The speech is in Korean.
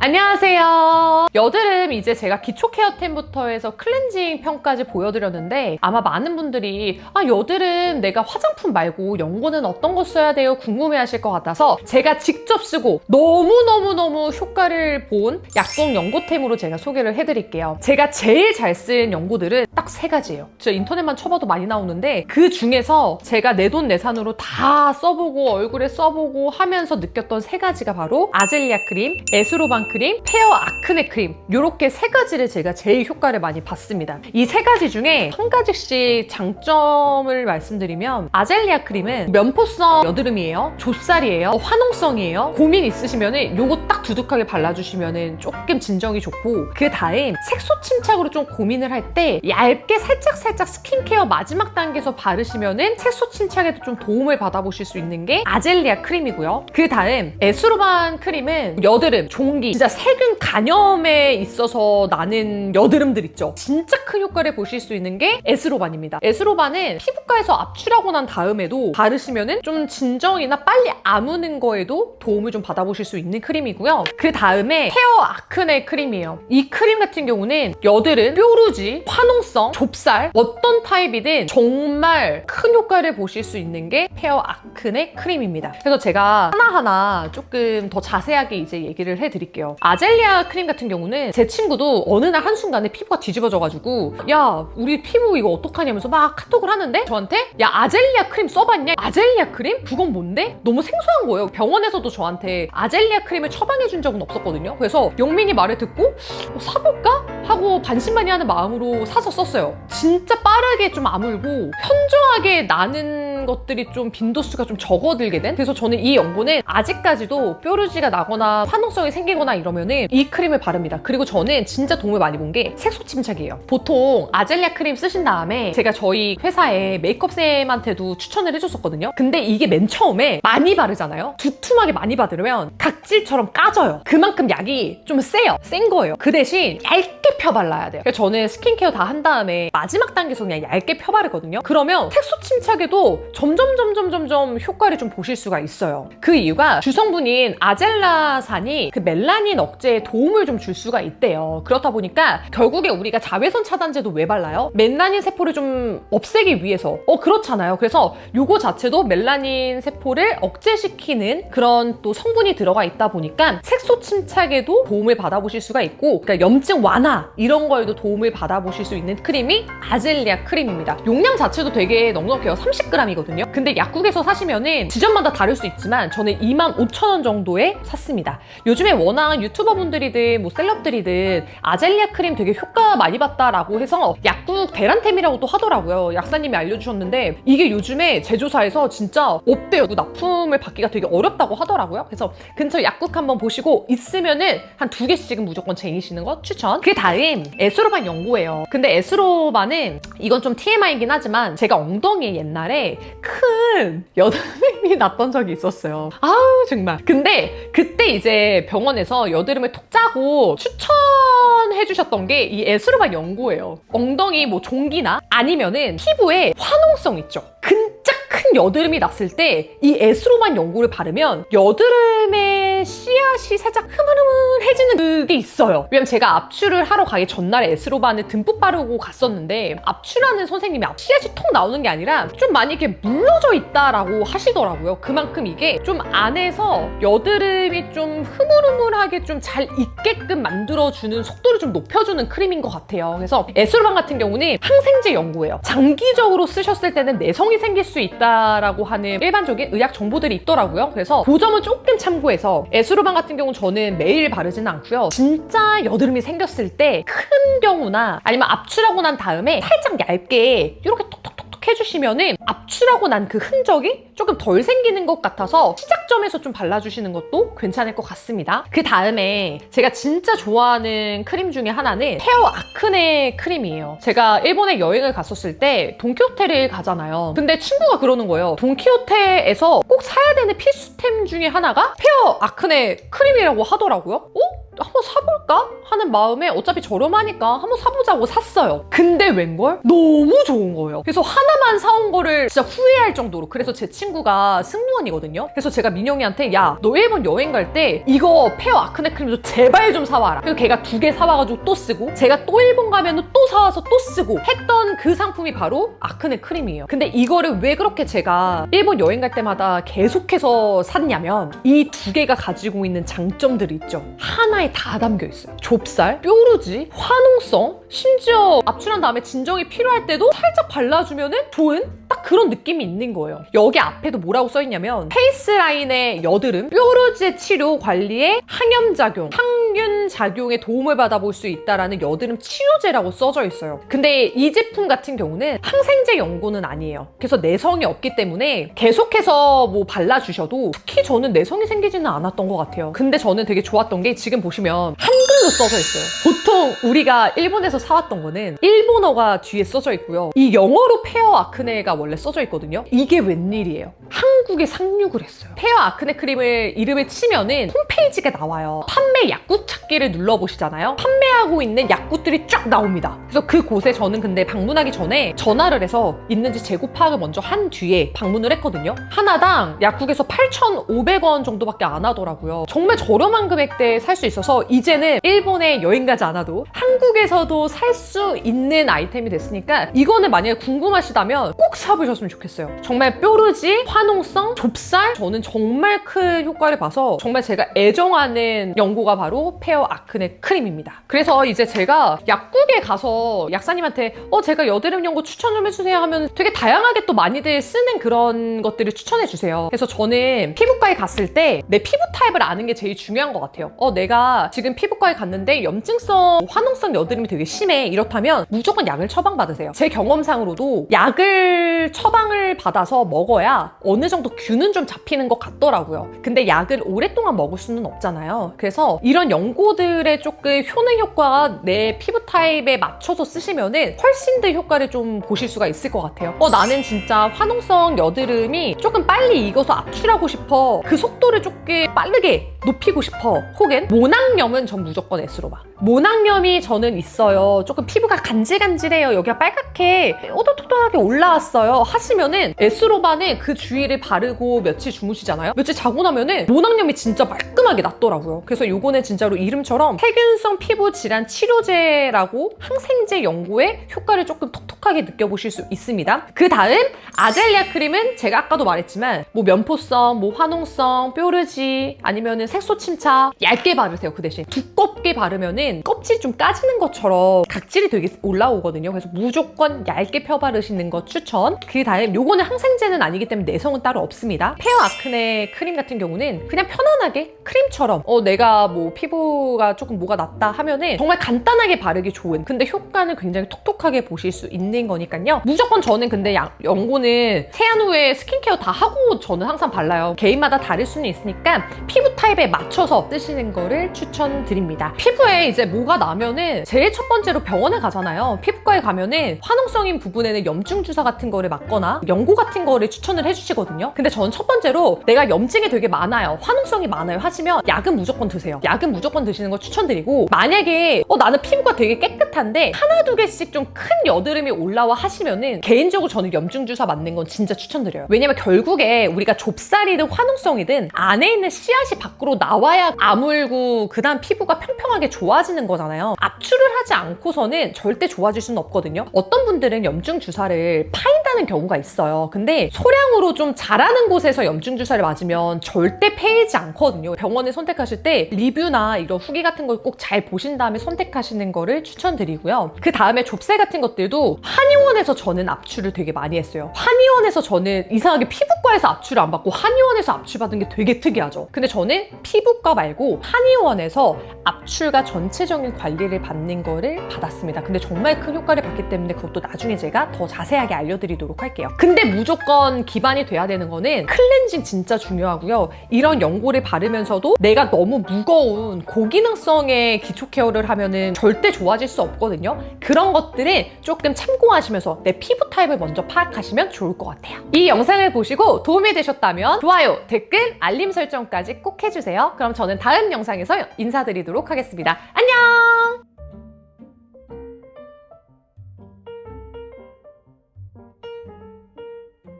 안녕하세요. 여드름 이제 제가 기초 케어템부터 해서 클렌징 편까지 보여드렸는데 아마 많은 분들이 여드름 내가 화장품 말고 연고는 어떤 거 써야 돼요? 궁금해 하실 것 같아서 제가 직접 쓰고 너무너무너무 효과를 본 약국 연고템으로 제가 소개를 해드릴게요. 제가 제일 잘 쓴 연고들은 딱 3가지예요. 진짜 인터넷만 쳐봐도 많이 나오는데 그 중에서 제가 내돈내산으로 다 써보고 얼굴에 써보고 하면서 느꼈던 3가지가 바로 아젤리아 크림, 에스로반 크림, 페어 아크네 크림, 이렇게 3가지를 제가 제일 효과를 많이 봤습니다. 이 3가지 중에 한 가지씩 장점을 말씀드리면 아젤리아 크림은 면포성 여드름이에요, 좁쌀이에요, 화농성이에요. 고민 있으시면 요거 딱 두둑하게 발라주시면 조금 진정이 좋고, 그 다음 색소 침착으로 좀 고민을 할 때 얇게 살짝살짝 스킨케어 마지막 단계에서 바르시면 색소 침착에도 좀 도움을 받아보실 수 있는 게 아젤리아 크림이고요. 그 다음 에스로반 크림은 여드름, 종기, 진짜 세균 간염에 있어서 나는 여드름들 있죠. 진짜 큰 효과를 보실 수 있는 게 에스로반입니다. 에스로반은 피부과에서 압출하고 난 다음에도 바르시면 좀 진정이나 빨리 아무는 거에도 도움을 좀 받아보실 수 있는 크림이고요. 그 다음에 페어 아크네 크림이에요. 이 크림 같은 경우는 여드름, 뾰루지, 화농성, 좁쌀 어떤 타입이든 정말 큰 효과를 보실 수 있는 게 페어 아크네 크림입니다. 그래서 제가 하나하나 조금 더 자세하게 이제 얘기를 해드릴게요. 아젤리아 크림 같은 경우는 제 친구도 어느 날 한순간에 피부가 뒤집어져가지고 야 우리 피부 이거 어떡하냐면서 막 카톡을 하는데 저한테 야 아젤리아 크림 써봤냐? 아젤리아 크림? 그건 뭔데? 너무 생소한 거예요. 병원에서도 저한테 아젤리아 크림을 처방해준 적은 없었거든요. 그래서 영민이 말을 듣고 사볼까? 하고 반신반의하는 마음으로 사서 썼어요. 진짜 빠르게 좀 아물고 현저하게 나는 것들이 좀 빈도수가 좀 적어들게 된? 그래서 저는 이 연고는 아직까지도 뾰루지가 나거나 화농성이 생기거나 이러면은 이 크림을 바릅니다. 그리고 저는 진짜 도움을 많이 본 게 색소 침착이에요. 보통 아젤리아 크림 쓰신 다음에 제가 저희 회사에 메이크업쌤한테도 추천을 해줬었거든요. 근데 이게 맨 처음에 많이 바르잖아요. 두툼하게 많이 바르면 각질처럼 까져요. 그만큼 약이 좀 세요. 센 거예요. 그 대신 얇게 펴 발라야 돼요. 그래서 저는 스킨케어 다 한 다음에 마지막 단계에서 그냥 얇게 펴 바르거든요. 그러면 색소 침착에도 점점 효과를 좀 보실 수가 있어요. 그 이유가 주성분인 아젤라산이 그 멜라닌 억제에 도움을 좀 줄 수가 있대요. 그렇다 보니까 결국에 우리가 자외선 차단제도 왜 발라요? 멜라닌 세포를 좀 없애기 위해서. 그렇잖아요. 그래서 요거 자체도 멜라닌 세포를 억제시키는 그런 또 성분이 들어가 있다 보니까 색소 침착에도 도움을 받아보실 수가 있고, 그러니까 염증 완화 이런 거에도 도움을 받아보실 수 있는 크림이 아젤리아 크림입니다. 용량 자체도 되게 넉넉해요. 30g이거든요. 근데 약국에서 사시면은 지점마다 다를 수 있지만 저는 25,000원 정도에 샀습니다. 요즘에 워낙 유튜버 분들이든 뭐 셀럽들이든 아젤리아 크림 되게 효과 많이 봤다라고 해서 약국 대란템이라고 또 하더라고요. 약사님이 알려주셨는데 이게 요즘에 제조사에서 진짜 없대요. 납품을 받기가 되게 어렵다고 하더라고요. 그래서 근처 약국 한번 보시고 있으면은 한 2개씩은 무조건 쟁이시는 거 추천. 그 다음 에스로반 연고예요. 근데 에스로반은 이건 좀 TMI이긴 하지만 제가 엉덩이에 옛날에 큰 여드름이 났던 적이 있었어요. 아우 정말. 근데 그때 이제 병원에서 여드름을 톡 짜고 추천해 주셨던 게 이 에스로반 연고예요. 엉덩이 뭐 종기나 아니면은 피부에 화농성 있죠. 진짜 큰 여드름이 났을 때 이 에스로반 연고를 바르면 여드름의 씨앗이 살짝 흐물흐물해지는 그게 있어요. 왜냐면 제가 압출을 하러 가기 전날에 에스로반을 듬뿍 바르고 갔었는데 압출하는 선생님이 씨앗이 톡 나오는 게 아니라 좀 많이 이렇게 물러져 있다라고 하시더라고요. 그만큼 이게 좀 안에서 여드름이 좀 흐물흐물하게 좀 잘 있게끔 만들어주는 속도를 좀 높여주는 크림인 것 같아요. 그래서 에스로반 같은 경우는 항생제 연고예요. 장기적으로 쓰셨을 때는 내성이 생길 수 있다라고 하는 일반적인 의학 정보들이 있더라고요. 그래서 그 점은 조금 참고해서 에스로반 같은 경우는 저는 매일 바르지는 않고요. 진짜 여드름이 생겼을 때 큰 경우나 아니면 압출하고 난 다음에 살짝 얇게 이렇게 톡톡톡 해주시면은 압출하고 난 그 흔적이 조금 덜 생기는 것 같아서 시작점에서 좀 발라주시는 것도 괜찮을 것 같습니다. 그 다음에 제가 진짜 좋아하는 크림 중에 하나는 페어 아크네 크림이에요. 제가 일본에 여행을 갔었을 때 돈키호테를 가잖아요. 근데 친구가 그러는 거예요. 돈키호테에서 꼭 사야 되는 필수템 중에 하나가 페어 아크네 크림이라고 하더라고요. 한번 사볼까? 하는 마음에 어차피 저렴하니까 한번 사보자고 샀어요. 근데 웬걸? 너무 좋은 거예요. 그래서 하나만 사온 거를 진짜 후회할 정도로. 그래서 제 친구가 승무원이거든요. 그래서 제가 민영이한테 야, 너 일본 여행 갈 때 이거 페어 아크네 크림 좀 제발 좀 사와라. 그래서 걔가 2개 사와가지고 또 쓰고, 제가 또 일본 가면 또 사와서 또 쓰고 했던 그 상품이 바로 아크네 크림이에요. 근데 이거를 왜 그렇게 제가 일본 여행 갈 때마다 계속해서 샀냐면 이 2개가 가지고 있는 장점들이 있죠. 하나에 다 담겨 있어요. 좁쌀, 뾰루지, 화농성, 심지어 압출한 다음에 진정이 필요할 때도 살짝 발라주면은 좋은 딱 그런 느낌이 있는 거예요. 여기 앞에도 뭐라고 써있냐면 페이스라인의 여드름, 뾰루지 치료 관리에 항염작용, 항균 작용에 도움을 받아볼 수 있다라는 여드름 치료제라고 써져 있어요. 근데 이 제품 같은 경우는 항생제 연고는 아니에요. 그래서 내성이 없기 때문에 계속해서 뭐 발라주셔도 특히 저는 내성이 생기지는 않았던 것 같아요. 근데 저는 되게 좋았던 게 지금 보시면 한글로 써져 있어요. 보통 우리가 일본에서 사왔던 거는 일본어가 뒤에 써져 있고요. 이 영어로 페어 아크네가 원래 써져 있거든요. 이게 웬일이에요. 한국에 상륙을 했어요. 페어 아크네 크림을 이름을 치면은 홈페이지가 나와요. 판매 약국 찾기를 눌러보시잖아요. 판매하고 있는 약국들이 쫙 나옵니다. 그래서 그곳에 저는 근데 방문하기 전에 전화를 해서 있는지 재고 파악을 먼저 한 뒤에 방문을 했거든요. 하나당 약국에서 8,500원 정도밖에 안 하더라고요. 정말 저렴한 금액대에 살 수 있어서 이제는 일본에 여행 가지 않아도 한국에서도 살 수 있는 아이템이 됐으니까 이거는 만약에 궁금하시다면 꼭 사보셨으면 좋겠어요. 정말 뾰루지, 화농성, 좁쌀, 저는 정말 큰 효과를 봐서 정말 제가 애정하는 연고가 바로 페어 아크네 크림입니다. 그래서 이제 제가 약국에 가서 약사님한테 제가 여드름 연고 추천 좀 해주세요 하면 되게 다양하게 또 많이들 쓰는 그런 것들을 추천해 주세요. 그래서 저는 피부과에 갔을 때 내 피부 타입을 아는 게 제일 중요한 것 같아요. 내가 지금 피부과에 갔는데 염증성, 화농성 여드름이 되게 심해. 이렇다면 무조건 약을 처방받으세요. 제 경험상으로도 약을 처방을 받아서 먹어야 어느 정도 균은 좀 잡히는 것 같더라고요. 근데 약을 오랫동안 먹을 수는 없잖아요. 그래서 이런 연고들의 조금 효능 효과가 내 피부 타입에 맞춰서 쓰시면은 훨씬 더 효과를 좀 보실 수가 있을 것 같아요. 나는 진짜 화농성 여드름이 조금 빨리 익어서 압출하고 싶어. 그 속도를 조금 빠르게 높이고 싶어. 혹은 모낭염은 전 무조건 S로 봐. 모낭염이 저는 있어요. 조금 피부가 간질간질해요. 여기가 빨갛게 오독오독하게 올라왔어요. 하시면은 S로바는 그 주위를 바르고 며칠 주무시잖아요. 며칠 자고 나면은 모낭염이 진짜 말끔하게 낫더라고요. 그래서 요거는 진짜로 이름처럼 세균성 피부 질환 치료제라고 항생제 연고의 효과를 조금 톡톡하게 느껴보실 수 있습니다. 그 다음 아젤리아 크림은 제가 아까도 말했지만 뭐 면포성, 뭐 화농성, 뾰루지 아니면은 색소 침착 얇게 바르세요. 그 대신 두껍게 바르면은 껍질이 좀 까지는 것처럼 각질이 되게 올라오거든요. 그래서 무조건 얇게 펴 바르시는 거 추천. 그 다음 요거는 항생제는 아니기 때문에 내성은 따로 없습니다. 페어 아크네 크림 같은 경우는 그냥 편안하게 크림처럼 내가 뭐 피부가 조금 뭐가 났다 하면은 정말 간단하게 바르기 좋은, 근데 효과는 굉장히 톡톡하게 보실 수 있는 거니까요. 무조건 저는 근데 연고는 세안 후에 스킨케어 다 하고 저는 항상 발라요. 개인마다 다를 수는 있으니까 피부 타입에 맞춰서 쓰시는 거를 추천드립니다. 피부에 이제 뭐가 나면은 제일 첫 번째로 병원에 가잖아요. 피부과에 가면은 화농성인 부분에는 염증 주사 같은 거를 맞거나 연고 같은 거를 추천을 해주시거든요. 근데 저는 첫 번째로 내가 염증이 되게 많아요, 화농성이 많아요 하시면 약은 무조건 드세요. 약은 무조건 드시는 거 추천드리고, 만약에 나는 피부가 되게 깨끗한데 하나 두 개씩 좀 큰 여드름이 올라와 하시면은 개인적으로 저는 염증 주사 맞는 건 진짜 추천드려요. 왜냐면 결국에 우리가 좁쌀이든 화농성이든 안에 있는 씨앗이 밖으로 나와야 아물고 그 다음 피부가 평평하게 좋아지는 거잖아요. 압출을 하지 않고서는 절대 좋아질 수는 없거든요. 어떤 분들은 염증 주사를 파인다는 경우가 있어요. 근데 소량으로 좀 잘하는 곳에서 염증 주사를 맞으면 절대 패이지 않거든요. 병원을 선택하실 때 리뷰나 이런 후기 같은 걸 꼭 잘 보신 다음에 선택하시는 거를 추천드리고요. 그 다음에 좁쌀 같은 것들도 한의원에서 저는 압출을 되게 많이 했어요. 한의원에서 저는 이상하게 피부과에서 압출을 안 받고 한의원에서 압출 받은 게 되게 특이하죠. 근데 저는 피부과 말고 한의원에서 압출과 전체적인 좋은 관리를 받는 거를 받았습니다. 근데 정말 큰 효과를 봤기 때문에 그것도 나중에 제가 더 자세하게 알려드리도록 할게요. 근데 무조건 기반이 돼야 되는 거는 클렌징 진짜 중요하고요. 이런 연고를 바르면서도 내가 너무 무거운 고기능성의 기초 케어를 하면은 절대 좋아질 수 없거든요. 그런 것들은 조금 참고하시면서 내 피부 타입을 먼저 파악하시면 좋을 것 같아요. 이 영상을 보시고 도움이 되셨다면 좋아요, 댓글, 알림 설정까지 꼭 해주세요. 그럼 저는 다음 영상에서 인사드리도록 하겠습니다. 안녕!